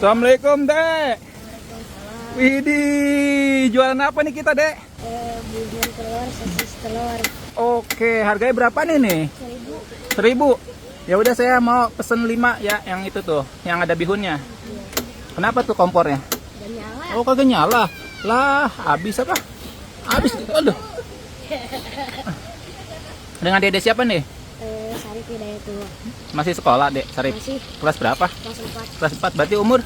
Assalamualaikum, Dek. Widih, jualan apa nih kita, Dek? Bihun telur, sosis telur. Oke, harganya berapa nih? 1.000. Ya udah, saya mau pesen 5 ya, yang itu tuh, yang ada bihunnya. Kenapa tuh kompornya? Dan nyala. Oh, kagak nyala. Lah, habis apa? Habis. Aduh. Dengan Dede siapa nih? Sarif Hidayat tua. Masih sekolah, Dek? Sarif. Masih. Kelas berapa? Kelas 4. Kelas 4. Berarti umur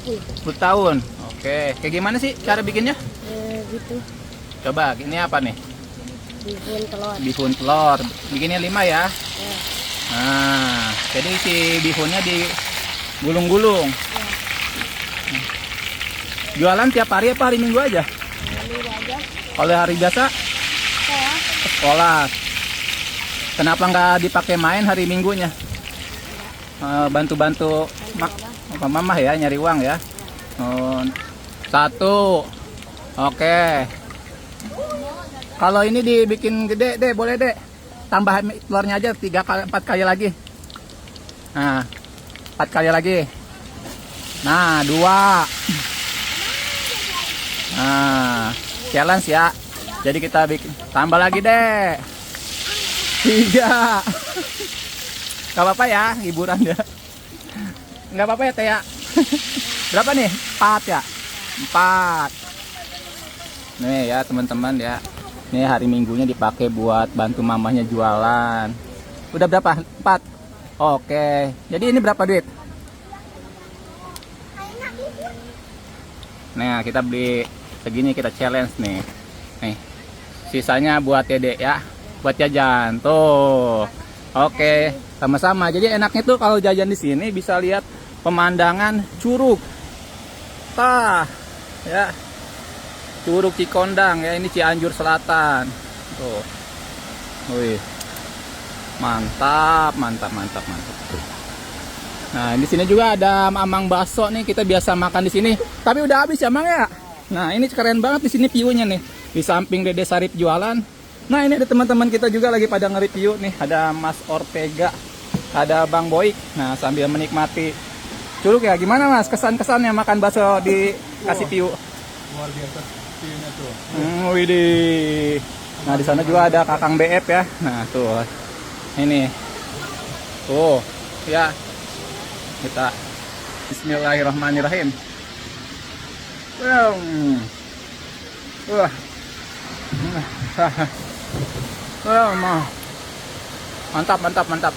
10. 10 tahun. Oke, kayak gimana sih cara bikinnya? Gitu. Coba, ini apa nih? Bihun telur. Bihun telur. Bikinnya 5 ya. Ya. Nah, jadi si bihunnya digulung-gulung. Ya. Jualan tiap hari apa hari Minggu aja? Ini aja. Kalau hari biasa Sekolah. sekolah. Kenapa nggak dipakai main hari Minggunya? Bantu-bantu mamah ya, nyari uang ya. Oh, 1. Oke. Kalau ini dibikin gede, Dek, boleh, Dek. Tambah telurnya aja 4 kali lagi. Nah, 4 kali lagi. Nah, 2. Nah, challenge ya. Jadi kita bikin tambah lagi, Dek. 3. Gak apa-apa ya, hiburan ya. Gak apa-apa ya, Teh ya. Berapa nih? 4 ya? 4. Nih ya, teman-teman ya. Nih hari Minggunya dipakai buat bantu mamahnya jualan. Udah berapa? 4. Oke. Jadi ini berapa duit? Nah, kita beli segini, kita challenge nih. Nih. Sisanya buat Dede ya. Buat jajan. Tuh. Oke, sama-sama. Jadi enaknya tuh kalau jajan di sini bisa lihat pemandangan Curug. Tah. Ya. Curug Cikondang ya, ini Cianjur Selatan. Tuh. Wih. Mantap, mantap, mantap, mantap. Nah, di sini juga ada Mamang Bakso nih, kita biasa makan di sini. Tapi udah habis ya, Mang ya? Nah, ini keren banget di sini view-nya nih. Di samping Dede Sarip jualan. Nah, ini ada teman-teman kita juga lagi pada nge-review nih. Ada Mas Ortega, ada Bang Boik. Nah, sambil menikmati curug ya. Gimana Mas kesan-kesannya makan bakso di kasih view? Luar biasa view-nya tuh. Widih. Nah, di sana juga ada Kakang BF ya. Nah, tuh. Ini. Tuh, ya. Kita Bismillahirrahmanirrahim. Wah. Mantap, mantap, mantap.